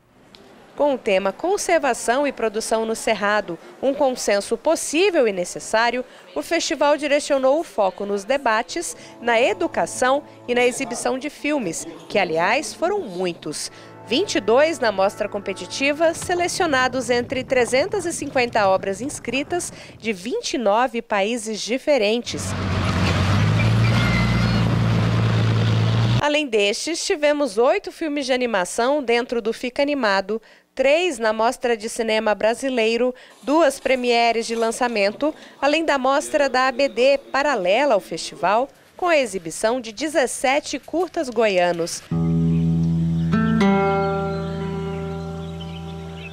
Com o tema Conservação e Produção no Cerrado, um consenso possível e necessário, o festival direcionou o foco nos debates, na educação e na exibição de filmes, que, aliás, foram muitos. 22 na mostra competitiva, selecionados entre 350 obras inscritas de 29 países diferentes. Além destes, tivemos 8 filmes de animação dentro do Fica Animado, 3 na Mostra de Cinema Brasileiro, 2 premieres de lançamento, além da mostra da ABD paralela ao festival, com a exibição de 17 curtas goianos.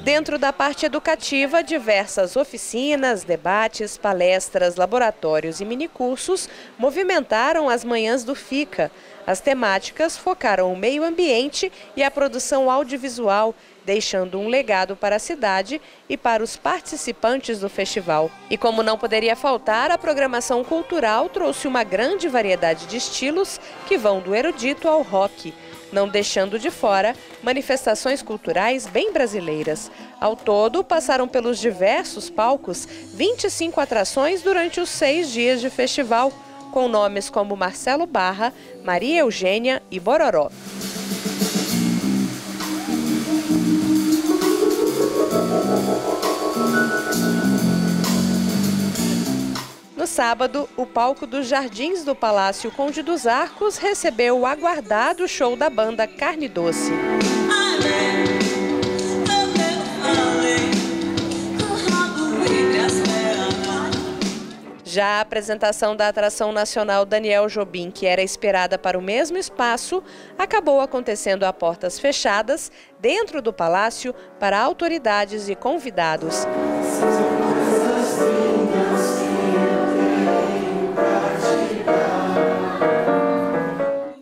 Dentro da parte educativa, diversas oficinas, debates, palestras, laboratórios e minicursos movimentaram as manhãs do FICA. As temáticas focaram o meio ambiente e a produção audiovisual, deixando um legado para a cidade e para os participantes do festival. E como não poderia faltar, a programação cultural trouxe uma grande variedade de estilos que vão do erudito ao rock, não deixando de fora manifestações culturais bem brasileiras. Ao todo, passaram pelos diversos palcos 25 atrações durante os 6 dias de festival, com nomes como Marcelo Barra, Maria Eugênia e Bororó. No sábado, o palco dos Jardins do Palácio Conde dos Arcos recebeu o aguardado show da banda Carne Doce. Já a apresentação da atração nacional Daniel Jobim, que era esperada para o mesmo espaço, acabou acontecendo a portas fechadas, dentro do palácio, para autoridades e convidados.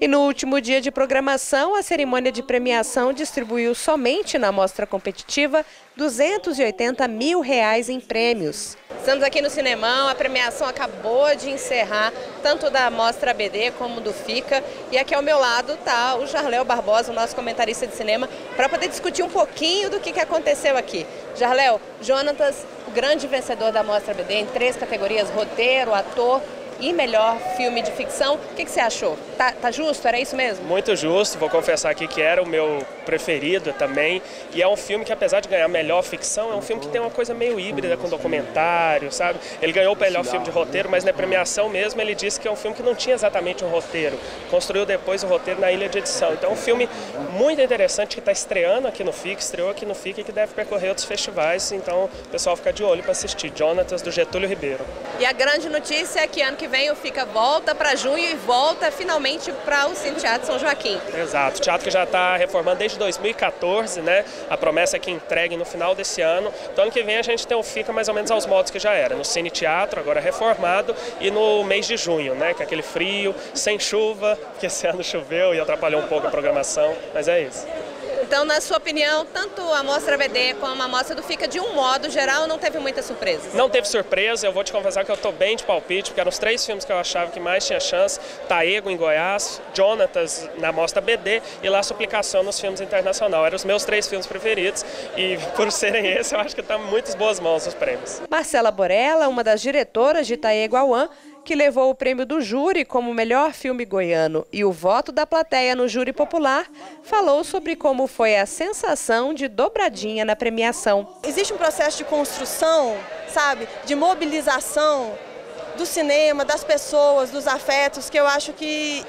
E no último dia de programação, a cerimônia de premiação distribuiu somente na mostra competitiva R$280 mil em prêmios. Estamos aqui no Cinemão, a premiação acabou de encerrar, tanto da Mostra ABD como do FICA. E aqui ao meu lado está o Jarléo Barbosa, o nosso comentarista de cinema, para poder discutir um pouquinho do que aconteceu aqui. Jarléo, Jonatas, o grande vencedor da Mostra ABD em 3 categorias, roteiro, ator e melhor filme de ficção. O que você achou? Tá justo? Era isso mesmo? Muito justo. Vou confessar aqui que era o meu preferido também. E é um filme que, apesar de ganhar melhor ficção, é um filme que tem uma coisa meio híbrida com documentário, sabe? Ele ganhou o melhor filme de roteiro, mas na premiação mesmo ele disse que é um filme que não tinha exatamente um roteiro. Construiu depois o roteiro na ilha de edição. Então é um filme muito interessante que está estreando aqui no FIC, estreou aqui no FIC e que deve percorrer outros festivais. Então o pessoal fica de olho para assistir. Jonatas, do Getúlio Ribeiro. E a grande notícia é que ano que vem o FICA volta para junho e volta finalmente para o Cine Teatro São Joaquim. Exato, o teatro que já está reformando desde 2014, né? A promessa é que entregue no final desse ano. Então ano que vem a gente tem o FICA mais ou menos aos modos que já era, no Cine Teatro, agora reformado, e no mês de junho, né? Que é aquele frio, sem chuva, porque esse ano choveu e atrapalhou um pouco a programação, mas é isso. Então, na sua opinião, tanto a Mostra BD como a Mostra do FICA, de um modo geral, não teve muitas surpresas? Não teve surpresa, eu vou te confessar que eu estou bem de palpite, porque eram os 3 filmes que eu achava que mais tinha chance: Taego em Goiás, Jonatas na Mostra BD e La Suplicação nos filmes internacionais. Eram os meus 3 filmes preferidos e, por serem esses, eu acho que estão em muitas boas mãos os prêmios. Marcela Borella, uma das diretoras de Taego Auan, que levou o prêmio do júri como melhor filme goiano e o voto da plateia no júri popular, falou sobre como foi a sensação de dobradinha na premiação. Existe um processo de construção, sabe, de mobilização do cinema, das pessoas, dos afetos, que eu acho que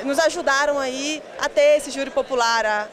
nos ajudaram aí a ter esse júri popular,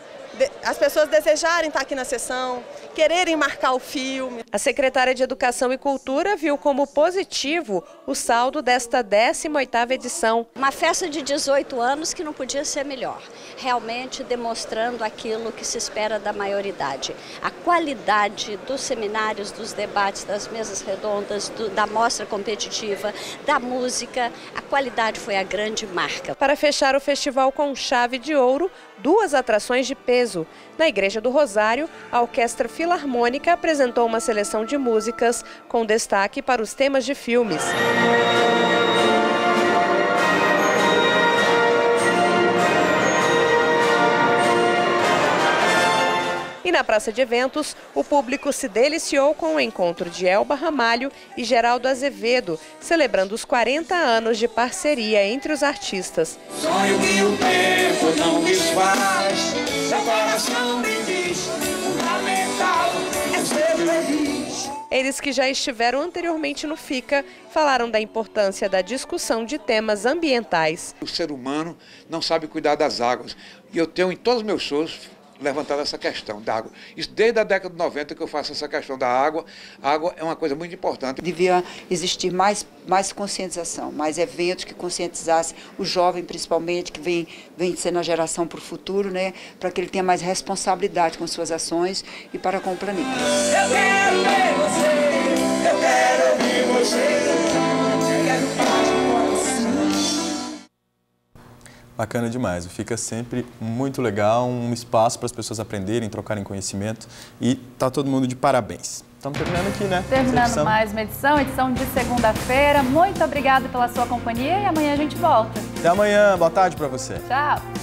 as pessoas desejarem estar aqui na sessão, quererem marcar o filme. A secretária de Educação e Cultura viu como positivo o saldo desta 18ª edição. Uma festa de 18 anos que não podia ser melhor, realmente demonstrando aquilo que se espera da maioridade. A qualidade dos seminários, dos debates, das mesas redondas, da mostra competitiva, da música, a qualidade foi a grande marca. Para fechar o festival com chave de ouro, 2 atrações de peso. Na Igreja do Rosário, a Orquestra Filarmônica apresentou uma seleção de músicas com destaque para os temas de filmes. E na praça de eventos, o público se deliciou com o encontro de Elba Ramalho e Geraldo Azevedo, celebrando os 40 anos de parceria entre os artistas. Sonho que o tempo não desfaz, seu coração me diz, fundamental é ser feliz. Eles que já estiveram anteriormente no FICA, falaram da importância da discussão de temas ambientais. O ser humano não sabe cuidar das águas, e eu tenho em todos os meus shows levantado essa questão da água. Isso desde a década de 90 que eu faço essa questão da água. A água é uma coisa muito importante. Devia existir mais conscientização, mais eventos que conscientizassem o jovem, principalmente, que vem sendo a geração para o futuro, né, para que ele tenha mais responsabilidade com suas ações e para com o planeta. Eu quero ver você, eu quero ouvir você, eu quero paz no coração. Bacana demais, fica sempre muito legal, um espaço para as pessoas aprenderem, trocarem conhecimento e tá todo mundo de parabéns. Estamos terminando aqui, né? Terminando mais uma edição de segunda-feira. Muito obrigada pela sua companhia e amanhã a gente volta. Até amanhã, boa tarde para você. Tchau.